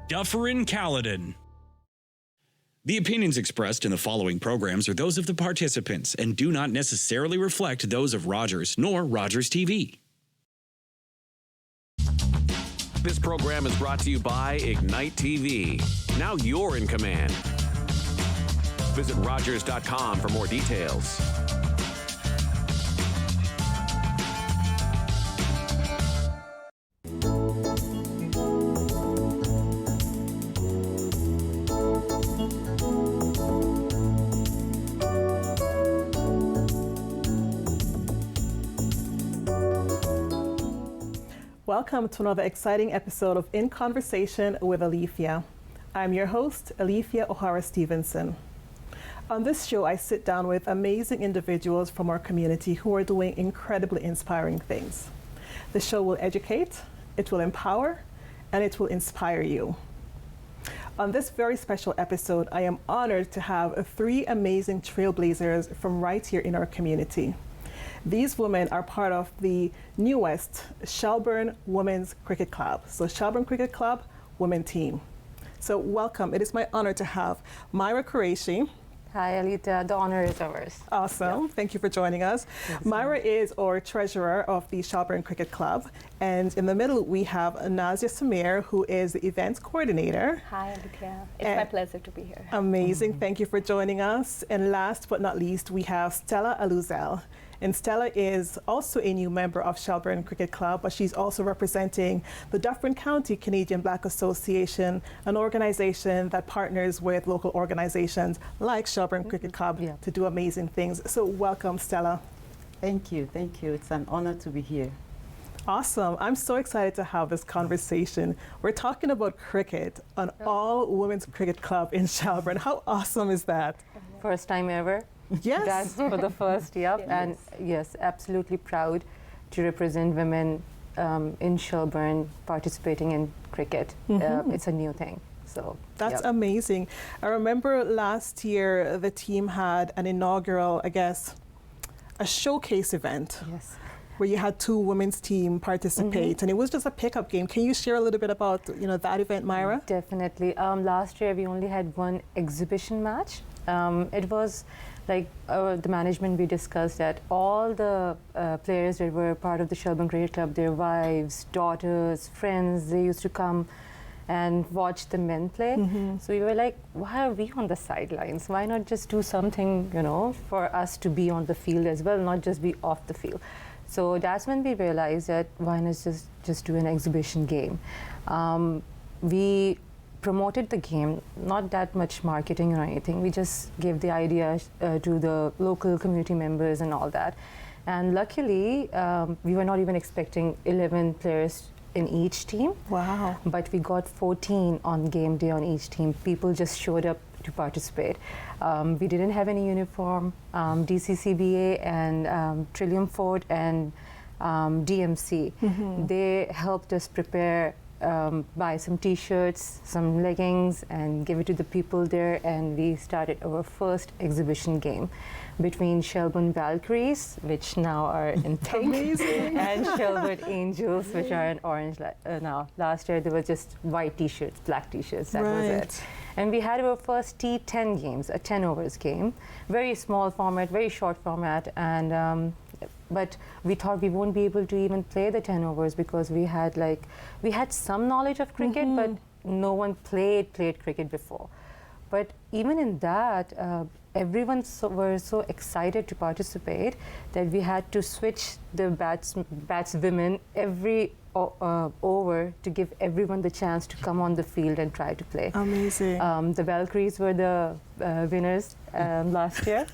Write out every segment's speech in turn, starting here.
Dufferin-Caledon. The opinions expressed in the following programs are those of the participants and do not necessarily reflect those of Rogers nor Rogers TV. This program is brought to you by Ignite TV. Now you're in command. Visit Rogers.com for more details. Welcome to another exciting episode of In Conversation with Alethia. I'm your host, Alethia O'Hara-Stevenson. On this show, I sit down with amazing individuals from our community who are doing incredibly inspiring things. The show will educate, it will empower, and it will inspire you. On this very special episode, I am honored to have three amazing trailblazers from right here in our community. These women are part of the newest Shelburne Women's Cricket Club. So Shelburne Cricket Club, women team. So welcome. It is my honor to have Myra Qureshi. Hi, Alethia. The honor is ours. Awesome. Yeah. Thank you for joining us. Yes, Myra is our treasurer of the Shelburne Cricket Club. And in the middle, we have Alethias Samir, who is the events coordinator. Hi, Olivia. It's my pleasure to be here. Amazing. Mm-hmm. Thank you for joining us. And last but not least, we have Stella Aluzel. And Stella is also a new member of Shelburne Cricket Club, but she's also representing the Dufferin County Canadian Black Association, an organization that partners with local organizations like Shelburne Cricket Club to do amazing things. So welcome, Stella. Thank you. Thank you. It's an honor to be here. Awesome. I'm so excited to have this conversation. We're talking about cricket, an all-women's cricket club in Shelburne. How awesome is that? First time ever. Yes. That's for the first year. Yes. And yes, absolutely proud to represent women in Shelburne participating in cricket. Mm-hmm. It's a new thing. So that's amazing. I remember last year the team had an inaugural, a showcase event. Yes. Where you had two women's team participate, and it was just a pickup game. Can you share a little bit about that event, Myra? Definitely. Last year we only had one exhibition match. It was like the management, we discussed that all the players that were part of the Shelburne Cricket Club, their wives, daughters, friends, they used to come and watch the men play. Mm-hmm. So we were like, why are we on the sidelines? Why not just do something, for us to be on the field as well, not just be off the field? So that's when we realized that why not just do an exhibition game. We promoted the game, not that much marketing or anything. We just gave the idea to the local community members and all that. And luckily, we were not even expecting 11 players in each team. Wow. But we got 14 on game day on each team. People just showed up to participate. We didn't have any uniform. DCCBA and Trillium Fort and DMC, they helped us prepare, buy some t-shirts, some leggings, and give it to the people there, and we started our first exhibition game between Shelburne Valkyries, which now are in pink, and Shelburne Angels, which are in orange now. Last year there were just white t-shirts, black t-shirts, that was it. And we had our first T10 games, a 10 overs game, very small format, very short format, and but we thought we won't be able to even play the 10 overs because we had some knowledge of cricket, but no one played cricket before. But even in that, everyone were so excited to participate that we had to switch the batswomen every over to give everyone the chance to come on the field and try to play. Amazing. The Valkyries were the winners last year.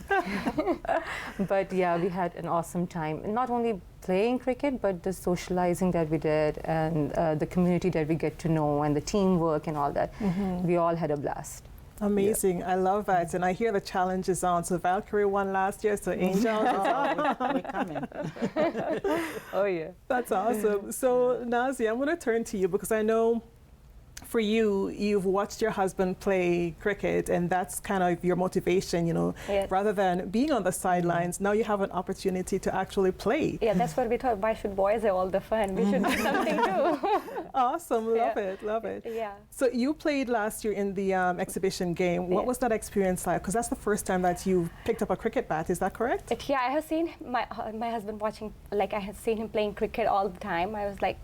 But yeah, we had an awesome time. Not only playing cricket, but the socializing that we did and the community that we get to know and the teamwork and all that. We all had a blast. Amazing. Yeah. I love that. And I hear the challenge is on. So Valkyrie won last year, so Angels is on. We're coming. Oh, yeah. That's awesome. So Nazi, I'm going to turn to you because I know for you, you've watched your husband play cricket, and that's kind of your motivation, Yes. rather than being on the sidelines. Now you have an opportunity to actually play. Yeah, that's what we thought. Why should boys have all the fun? We should do something too. Awesome, love Yeah. it, love it. Yeah. So you played last year in the exhibition game. What Yeah. was that experience like? Because that's the first time that you picked up a cricket bat, is that correct? Yeah, I have seen my husband watching, like I had seen him playing cricket all the time. I was like,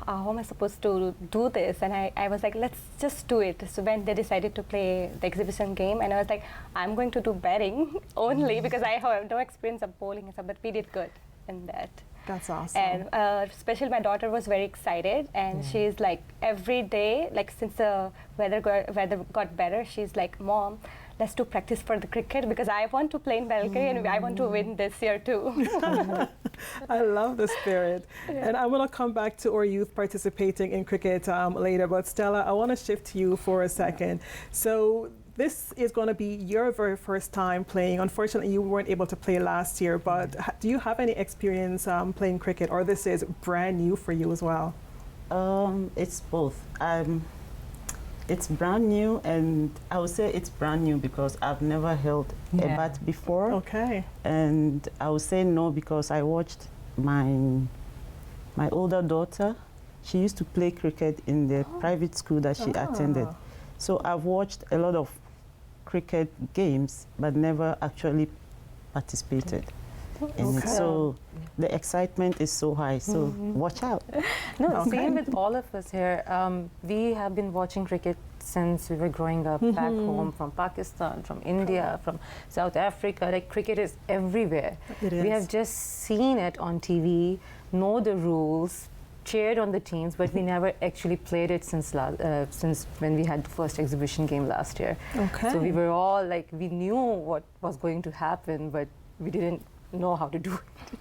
how am I supposed to do this? And I was like, let's just do it. So when they decided to play the exhibition game, and I was like, I'm going to do batting only because I have no experience of bowling and stuff, but we did good in that. That's awesome. And especially my daughter was very excited, and she's like every day, like since the weather got better, she's like, Mom, let's do practice for the cricket because I want to play in balcony and I want to win this year too. I love the spirit. And I'm going to come back to our youth participating in cricket later. But Stella, I want to shift to you for a second. So this is going to be your very first time playing. Unfortunately, you weren't able to play last year, but do you have any experience playing cricket, or this is brand new for you as well? It's both. It's brand new, and I would say it's brand new because I've never held a bat before. Okay. And I would say no because I watched my older daughter. She used to play cricket in the private school that she attended. So I've watched a lot of cricket games, but never actually participated in it. So the excitement is so high. So watch out. No, same with all of us here. We have been watching cricket since we were growing up back home, from Pakistan, from India, from South Africa. Like, cricket is everywhere. It is. We have just seen it on TV, know the rules, cheered on the teams, but we never actually played it since when we had the first exhibition game last year. Okay. So we were all like, we knew what was going to happen, but we didn't know how to do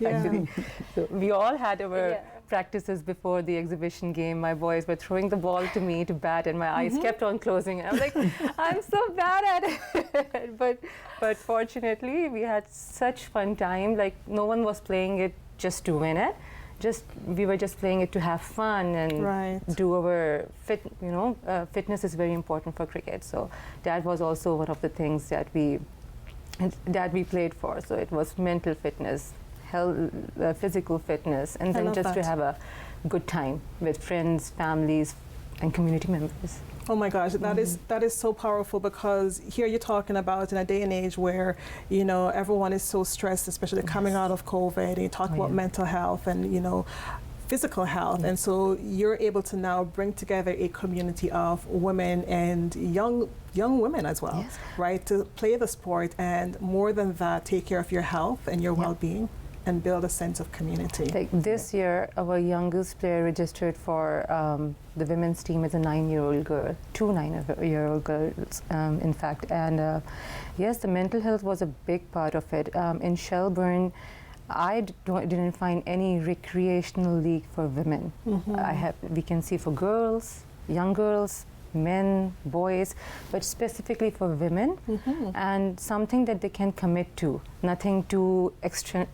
it, actually. So we all had our practices before the exhibition game. My boys were throwing the ball to me to bat, and my eyes kept on closing. And I was like, I'm so bad at it. But fortunately, we had such fun time. Like, no one was playing it just to win it. We were just playing it to have fun and do our fitness is very important for cricket. So that was also one of the things that we played for. So it was mental fitness, health, physical fitness, and then just to have a good time with friends, families, and community members. Oh my gosh, that is so powerful, because here you're talking about in a day and age where, everyone is so stressed, especially coming out of COVID, and you talk about mental health and, physical health. And so you're able to now bring together a community of women and young women as well, right? To play the sport, and more than that, take care of your health and your well-being and build a sense of community. Like this year, our youngest player registered for the women's team is a 9-year-old girl, 2 9-year-old girls, in fact. And yes, the mental health was a big part of it. In Shelburne, I didn't find any recreational league for women. We can see for girls, young girls, men, boys, but specifically for women, and something that they can commit to, nothing too extra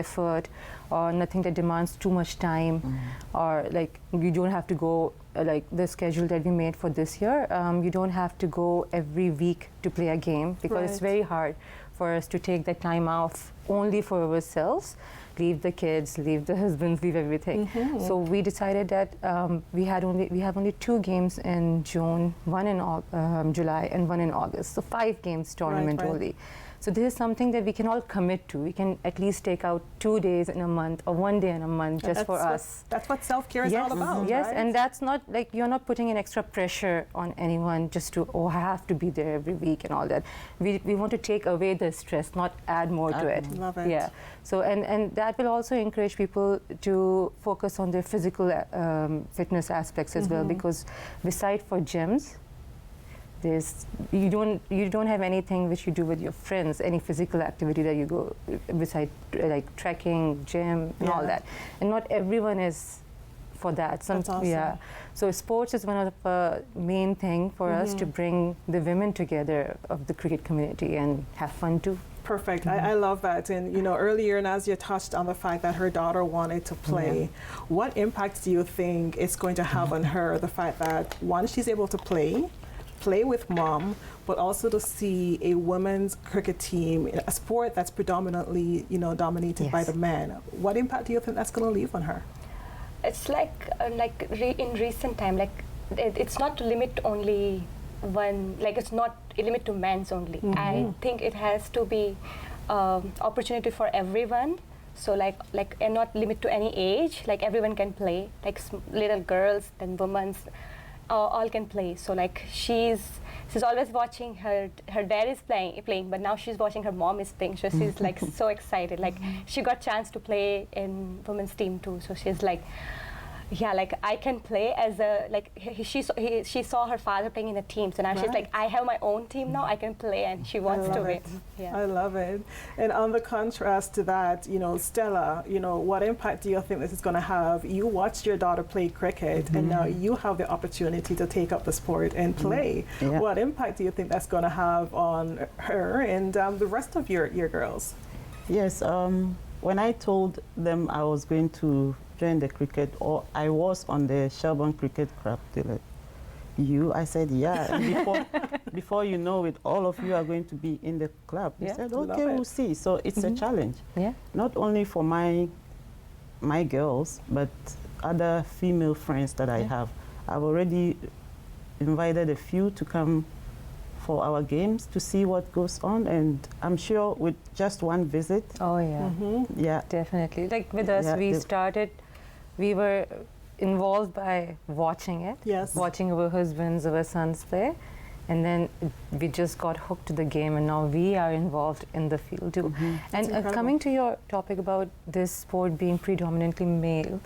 effort, or nothing that demands too much time, or like you don't have to go like the schedule that we made for this year. You don't have to go every week to play a game, because it's very hard for us to take that time off only for ourselves, leave the kids, leave the husbands, leave everything. So we decided that we have only 2 games in June, 1 in July, and 1 in August. So 5 games tournament only. So this is something that we can all commit to. We can at least take out 2 days in a month or 1 day in a month just for us. That's what self-care is all about, Yes, right? and that's not like, you're not putting in extra pressure on anyone just to, I have to be there every week and all that. We want to take away the stress, not add more to it. Love it. Yeah. So, and that will also encourage people to focus on their physical fitness aspects as well, because beside for gyms, you don't have anything which you do with your friends, any physical activity that you go beside, like trekking, gym, and all that. And not everyone is for that. That's awesome. Yeah. So sports is one of the main thing for us to bring the women together of the cricket community and have fun too. Perfect. I love that. And, you know, earlier Nazia touched on the fact that her daughter wanted to play. What impact do you think it's going to have on her, the fact that, one, she's able to play with mom, but also to see a women's cricket team, a sport that's predominantly, you know, dominated by the men. What impact do you think that's going to leave on her? It's like in recent time, like it's not to limit only one, like it's not a limit to men's only. I think it has to be opportunity for everyone. So and not limit to any age. Like everyone can play. Like little girls and women, all can play. So like she's always watching her dad is playing, but now she's watching her mom is playing. So she's like so excited. Like she got chance to play in women's team too. So she's like, yeah, like I can play as a, like she saw her father playing in a team, so now she's like, I have my own team now, I can play, and she wants to win. Yeah. I love it. And on the contrast to that, you know, Stella, you know, what impact do you think this is going to have? You watched your daughter play cricket, and now you have the opportunity to take up the sport and play. What impact do you think that's going to have on her and the rest of your girls? Yes, when I told them I was going to join the cricket, or I was on the Shelburne Cricket Club, they like, I said, yeah. And before you know it, all of you are going to be in the club. They said, okay, we'll see. So it's a challenge. Not only for my girls, but other female friends that I have. I've already invited a few to come for our games to see what goes on, and I'm sure with just one visit. Oh yeah, definitely. Like with us, we were involved by watching it, watching our husbands, our sons play, and then we just got hooked to the game, and now we are involved in the field too. And coming to your topic about this sport being predominantly male,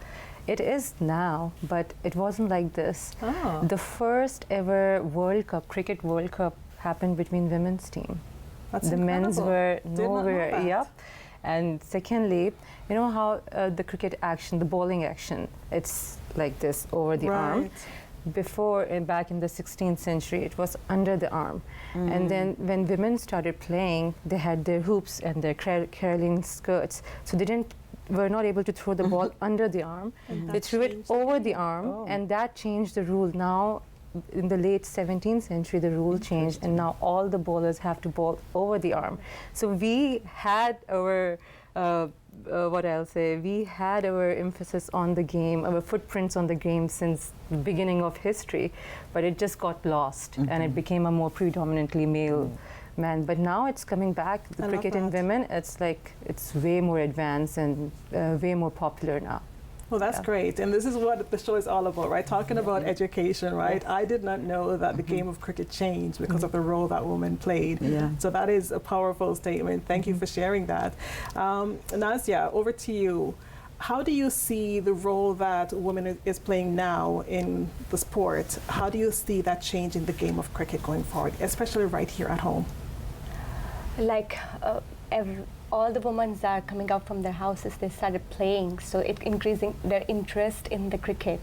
it is now, but it wasn't like this. The first ever Cricket World Cup happened between women's team. That's the incredible. men's were Did not know nowhere. that. Yep. And secondly, you know how the cricket action, the bowling action, it's like this over the arm. Before, back in the 16th century, it was under the arm. And then when women started playing, they had their hoops and their Caroline skirts. So they were not able to throw the ball under the arm. They threw it over the arm, and that changed the rule. Now, in the late 17th century, the rule changed, and now all the bowlers have to bowl over the arm. So we had our, we had our emphasis on the game, our footprints on the game since the beginning of history, but it just got lost, and it became a more predominantly male man. But now it's coming back, the cricket in women, it's like, it's way more advanced and way more popular now. Well, that's great. And this is what the show is all about, right? Talking about education, right? I did not know that the game of cricket changed because of the role that women played. So that is a powerful statement. Thank you for sharing that. Nazia, over to you. How do you see the role that women is playing now in the sport? How do you see that change in the game of cricket going forward, especially right here at home? Like all the women that are coming out from their houses, they started playing, so it increasing their interest in the cricket.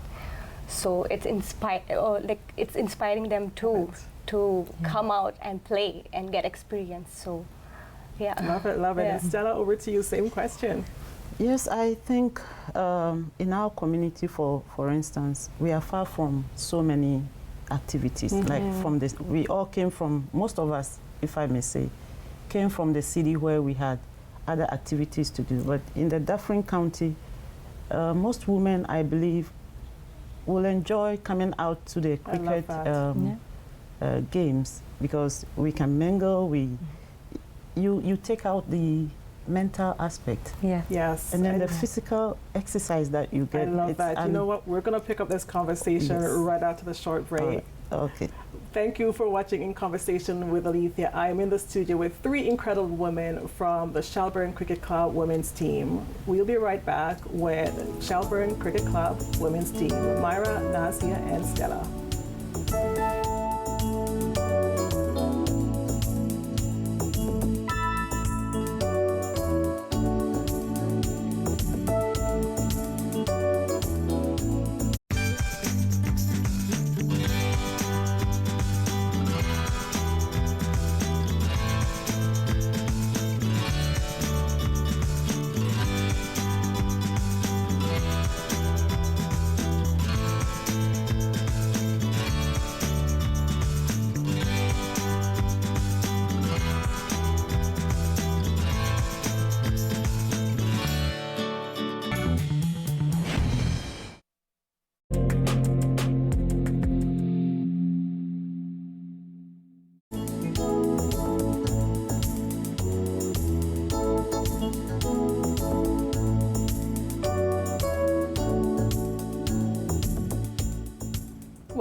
So it's inspiring them too to come out and play and get experience. So, yeah. Love it, love it. And Stella, over to you, same question. Yes, I think in our community, for instance, we are far from so many activities. Like from this, we all came from, most of us, if I may say, came from the city where we had other activities to do. But in the Dufferin County, most women, I believe, will enjoy coming out to the cricket games, because we can mingle. You take out the mental aspect. Yes. And then the physical exercise that you get. I love that. You know what? We're going to pick up this conversation right after the short break. Okay. Thank you for watching In Conversation with Alethia. I am in the studio with three incredible women from the Shelburne Cricket Club women's team. We'll be right back with Shelburne Cricket Club women's team, Myra, Nazia, and Stella.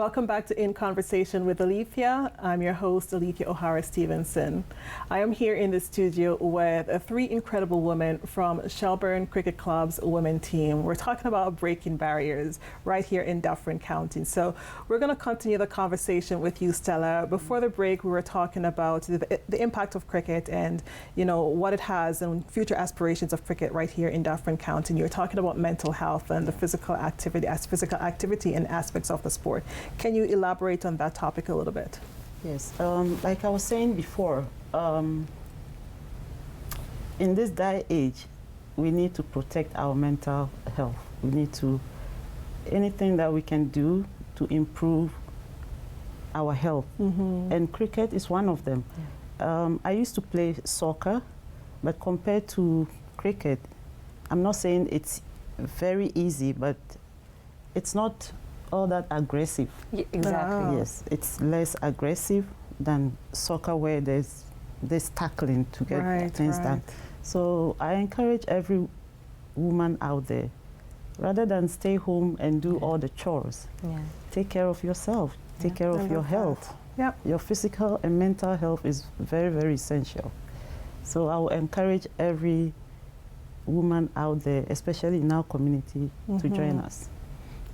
Welcome back to In Conversation with Alethia. I'm your host, Alethia O'Hara Stevenson. I am here in the studio with three incredible women from Shelburne Cricket Club's women team. We're talking about breaking barriers right here in Dufferin-Caledon. So we're going to continue the conversation with you, Stella. Before the break, we were talking about the impact of cricket and, you know, what it has and future aspirations of cricket right here in Dufferin-Caledon. You were talking about mental health and the physical activity and aspects of the sport. Can you elaborate on that topic a little bit? Yes, like I was saying before, in this day age, we need to protect our mental health. We need to, anything that we can do to improve our health. And cricket is one of them. I used to play soccer, but compared to cricket, I'm not saying it's very easy, but it's not all that aggressive. Exactly. Yes, it's less aggressive than soccer where there's tackling to get things done. So I encourage every woman out there, rather than stay home and do all the chores, take care of yourself, take care of your health. Your physical and mental health is very, very essential. So I will encourage every woman out there, especially in our community, to join us.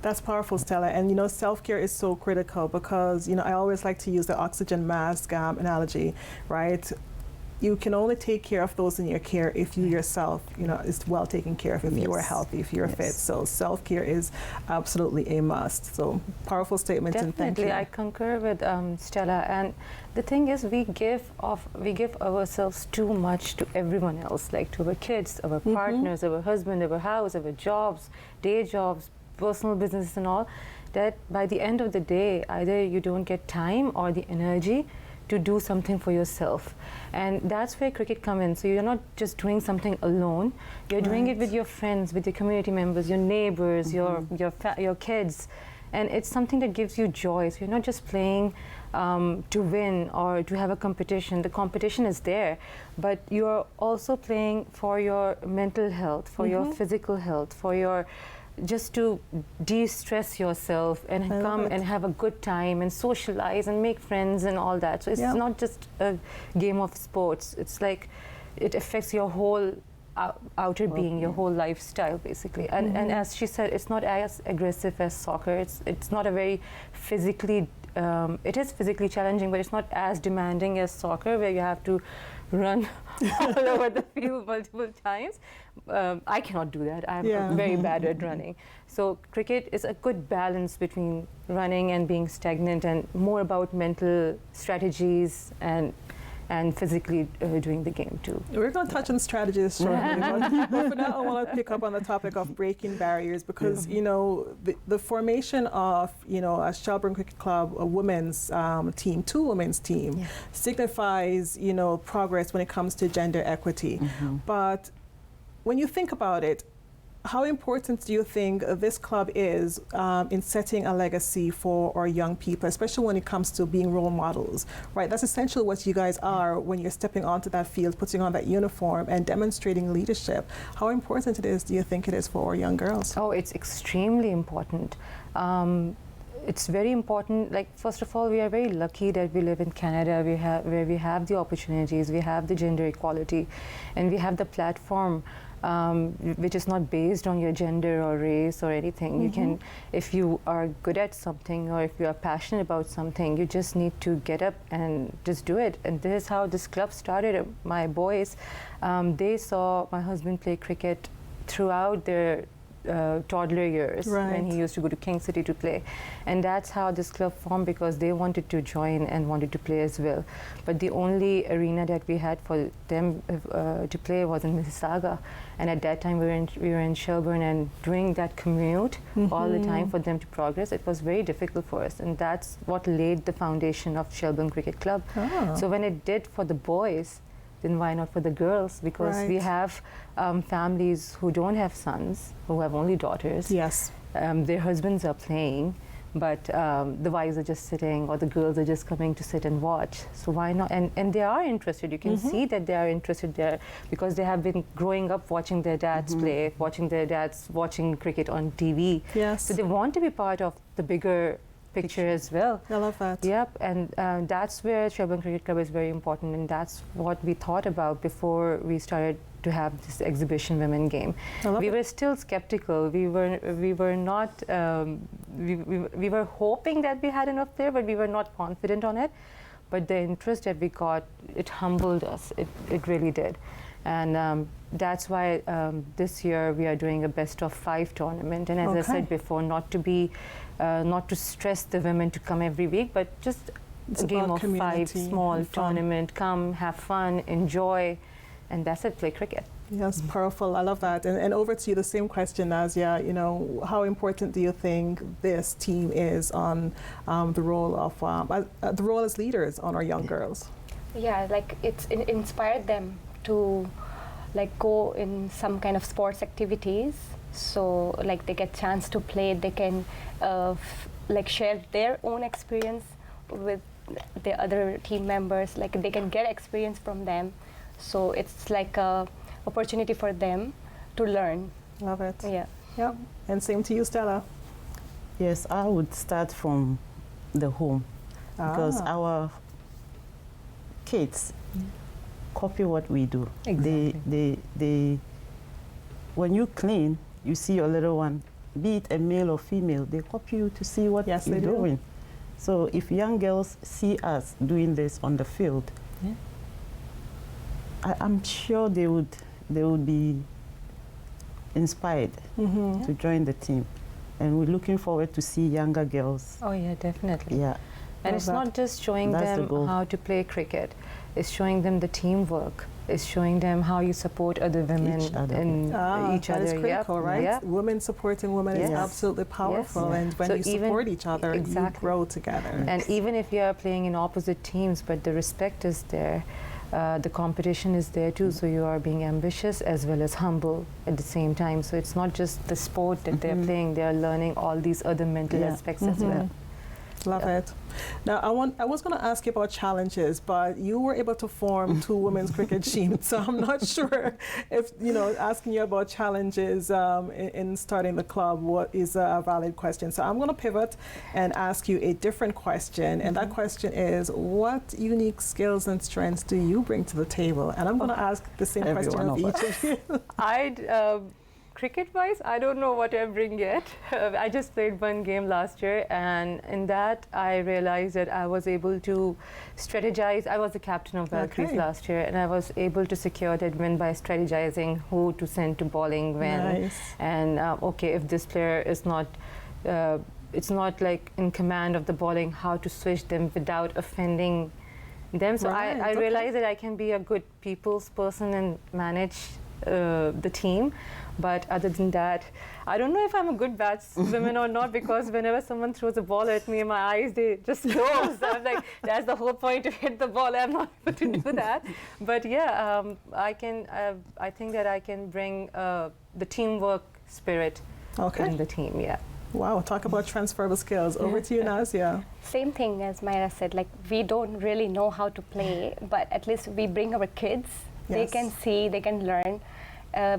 That's powerful, Stella. And, you know, self-care is so critical because, you know, I always like to use the oxygen mask analogy, right? You can only take care of those in your care if you yourself, you know, is well taken care of, if you are healthy, if you're fit. So self-care is absolutely a must. So powerful statement, and thank you. Definitely, I concur with Stella. And the thing is, we give ourselves too much to everyone else, like to our kids, our partners, our husband, our house, our jobs, day jobs, personal business and all, that by the end of the day, either you don't get time or the energy to do something for yourself. And that's where cricket comes in. So you're not just doing something alone, you're doing it with your friends, with your community members, your neighbors, your kids. And it's something that gives you joy. So you're not just playing to win or to have a competition. The competition is there, but you're also playing for your mental health, for your physical health, for your just to de-stress yourself and come and have a good time and socialize and make friends and all that. So it's not just a game of sports. It's like it affects your whole outer being, your whole lifestyle, basically. And as she said, it's not as aggressive as soccer. It's not a very physically, it is physically challenging, but it's not as demanding as soccer, where you have to run all over the field multiple times. I cannot do that. I'm very bad at running. So cricket is a good balance between running and being stagnant, and more about mental strategies and physically doing the game too. We're going to touch on strategies shortly, but for now I want to pick up on the topic of breaking barriers because, you know, the formation of, you know, a Shelburne Cricket Club, a women's team, two women's team, signifies, you know, progress when it comes to gender equity. But when you think about it, how important do you think this club is in setting a legacy for our young people, especially when it comes to being role models, right? That's essentially what you guys are when you're stepping onto that field, putting on that uniform and demonstrating leadership. How important do you think it is for our young girls? Oh, it's extremely important. It's very important. Like, first of all, we are very lucky that we live in Canada, where we have the opportunities, we have the gender equality, and we have the platform which is not based on your gender or race or anything. You can, if you are good at something or if you are passionate about something, you just need to get up and just do it. And this is how this club started. My boys, they saw my husband play cricket throughout their toddler years when he used to go to King City to play, and that's how this club formed, because they wanted to join and wanted to play as well. But the only arena that we had for them to play was in Mississauga, and at that time we were in Shelburne, and doing that commute all the time for them to progress, it was very difficult for us, and that's what laid the foundation of Shelburne Cricket Club. So when it did for the boys, then why not for the girls? Because we have families who don't have sons, who have only daughters. Yes. Their husbands are playing, but the wives are just sitting, or the girls are just coming to sit and watch. So why not? And they are interested. You can see that they are interested there, because they have been growing up watching their dads play, watching cricket on TV. Yes. So they want to be part of the bigger picture as well. I love that. Yep, and that's where Shelburne Cricket Club is very important, and that's what we thought about before we started to have this exhibition women game. We were still skeptical. We were not. We were hoping that we had enough there, but we were not confident on it. But the interest that we got, it humbled us. It really did, and that's why this year we are doing a best of 5 tournament. And as I said before, not to stress the women to come every week, but just a game of 5 small tournament. Come, have fun, enjoy, and that's it. Play cricket. Yes, powerful. I love that. And over to you, the same question, Nazia. You know, how important do you think this team is on the role as leaders on our young girls? Yeah, like it inspired them to like go in some kind of sports activities. So like they get chance to play. They can like share their own experience with the other team members. Like they can get experience from them. So it's like a opportunity for them to learn. Love it. Yeah. Yeah. And same to you, Stella. Yes, I would start from the home because our kids copy what we do. Exactly. They when you clean, you see your little one, be it a male or female, they copy you to see what you're doing. So if young girls see us doing this on the field, I'm sure they would be inspired to join the team. And we're looking forward to see younger girls. Oh yeah, definitely. Yeah. And it's not just showing them how to play cricket. It's showing them the teamwork. It's showing them how you support other women and each other. That is critical, right? Yep. Women supporting women is absolutely powerful. Yes. And when So you support each other, you grow together. And even if you are playing in opposite teams, but the respect is there, the competition is there too, so you are being ambitious as well as humble at the same time. So it's not just the sport that they're playing, they're learning all these other mental aspects as well. Love it. Now, I was going to ask you about challenges, but you were able to form 2 women's cricket teams, so I'm not sure if, asking you about challenges in starting the club what is a valid question. So I'm going to pivot and ask you a different question, and that question is, what unique skills and strengths do you bring to the table? And I'm going to ask the same question of each of you. Cricket-wise, I don't know what I bring yet. I just played 1 game last year, and in that I realized that I was able to strategize. I was the captain of Valkyries last year, and I was able to secure that win by strategizing who to send to bowling when. And if this player is not, it's not like in command of the bowling, how to switch them without offending them. So I realized that I can be a good people's person and manage the team. But other than that, I don't know if I'm a good batswoman or not, because whenever someone throws a ball at me, my eyes, they just close. I'm like, that's the whole point, to hit the ball. I'm not able to do that. But yeah, I think that I can bring the teamwork spirit in the team, Wow, talk about transferable skills. Over to you, Nazia. Same thing as Myra said, like we don't really know how to play, but at least we bring our kids. They can see, they can learn.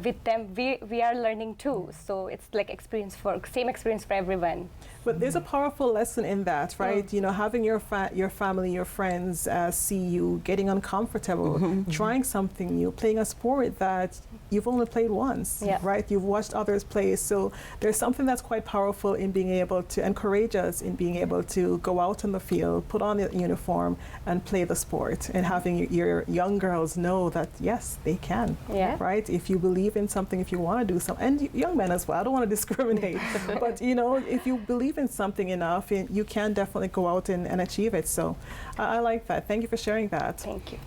With them, we are learning too. So it's like same experience for everyone. But there's a powerful lesson in that, right? Having your family, your friends see you getting uncomfortable, trying something new, playing a sport that you've only played once, right? You've watched others play. So there's something that's quite powerful in being able to, and courageous in being able to go out in the field, put on the uniform and play the sport, and having your young girls know that, yes, they can, right? If you believe in something, if you want to do something, and young men as well, I don't want to discriminate, but if you believe in something enough, you can definitely go out and achieve it. So I like that. Thank you for sharing that. Thank you.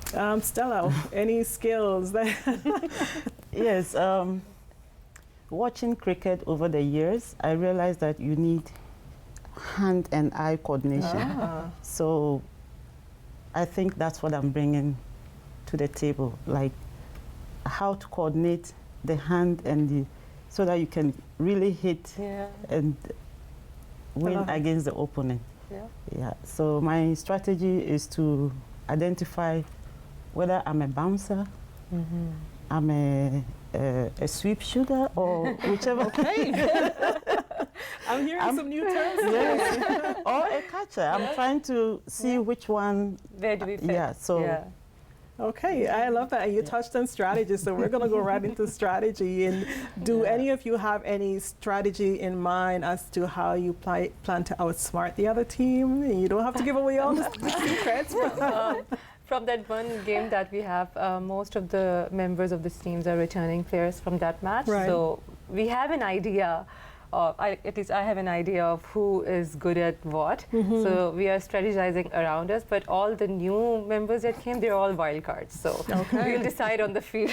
Stella, any skills that Yes, watching cricket over the years, I realized that you need hand and eye coordination. So I think that's what I'm bringing to the table, like how to coordinate the hand and so that you can really hit and win against the opponent. So my strategy is to identify whether I'm a bouncer, I'm a sweep shooter, or whichever. I'm hearing some new terms. Yes. Or a catcher. I'm trying to see which one. Where do we fit? Yeah, so. Yeah. Okay, I love that. And you touched on strategy, so we're going to go right into strategy. And do any of you have any strategy in mind as to how you plan to outsmart the other team? You don't have to give away all the secrets. From that one game that we have, most of the members of this teams are returning players from that match. Right. So we have an idea. At least I have an idea of who is good at what. So we are strategizing around us, but all the new members that came, they're all wild cards. So we'll decide on the field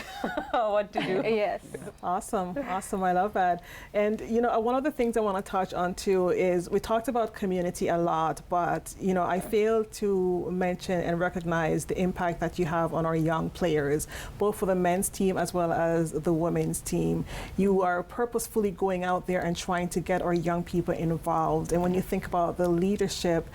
what to do. Yes. Awesome, awesome. I love that. And, you know, one of the things I want to touch on too is we talked about community a lot, but, you know, I failed to mention and recognize the impact that you have on our young players, both for the men's team as well as the women's team. You are purposefully going out there and trying to get our young people involved. And when you think about the leadership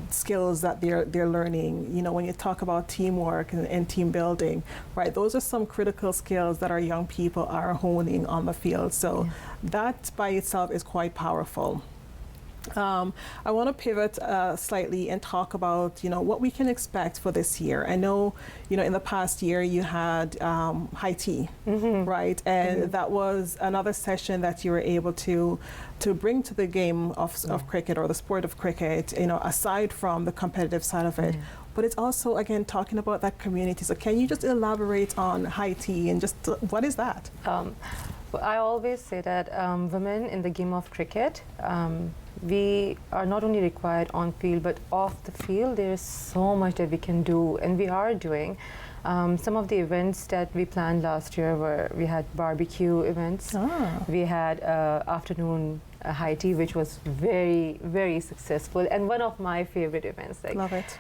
skills that they're learning, you know, when you talk about teamwork and team building, right, those are some critical skills that our young people are honing on the field. So that by itself is quite powerful. I want to pivot slightly and talk about, you know, what we can expect for this year. I know, you know, in the past year you had high tea, right? And that was another session that you were able to bring to the game of cricket, or the sport of cricket, you know, aside from the competitive side of it. But it's also, again, talking about that community. So can you just elaborate on high tea and just what is that? I always say that women in the game of cricket, we are not only required on field, but off the field, there is so much that we can do, and we are doing. Some of the events that we planned last year were, we had barbecue events, we had afternoon high tea, which was very, very successful, and one of my favorite events. Like, love it.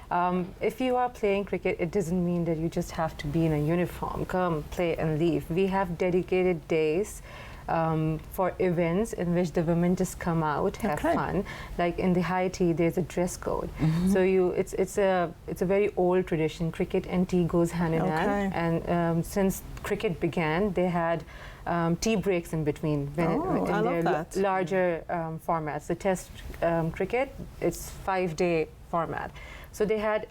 If you are playing cricket, it doesn't mean that you just have to be in a uniform, come, play and leave. We have dedicated days for events in which the women just come out, have fun. Like in the high tea, there's a dress code. So it's a very old tradition. Cricket and tea goes hand in hand. And since cricket began, they had tea breaks in between in their larger formats. The Test cricket, it's 5-day format. So they had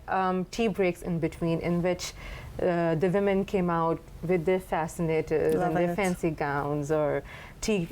tea breaks in between, in which the women came out with their fascinators and their fancy gowns or tea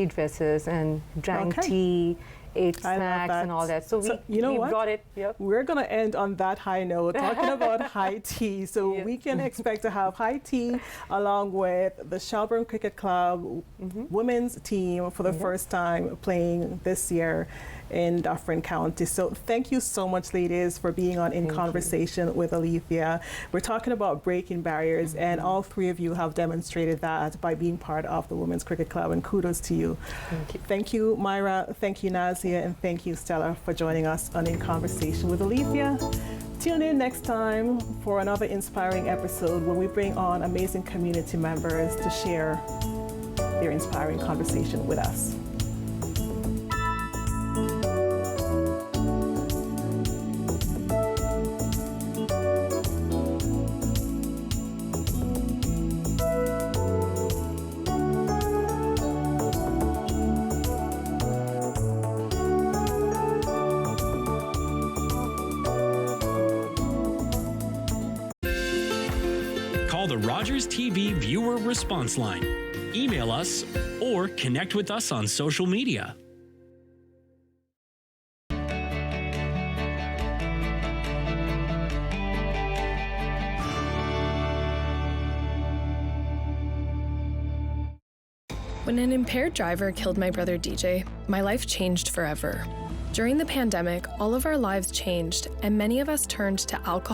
dresses and drank tea, ate snacks and all that. So we brought it. Yep. We're going to end on that high note, talking about high tea. So we can expect to have high tea along with the Shelburne Cricket Club women's team for the first time playing this year in Dufferin County. So thank you so much, ladies, for being on In Conversation with Alethia. We're talking about breaking barriers, and all three of you have demonstrated that by being part of the Women's Cricket Club, and kudos to you. Thank you. Thank you, Myra. Thank you, Nazia, and thank you, Stella, for joining us on In Conversation with Alethia. Tune in next time for another inspiring episode where we bring on amazing community members to share their inspiring conversation with us. Call the Rogers TV viewer response line, email us, or connect with us on social media. When an impaired driver killed my brother DJ, my life changed forever. During the pandemic, all of our lives changed, and many of us turned to alcohol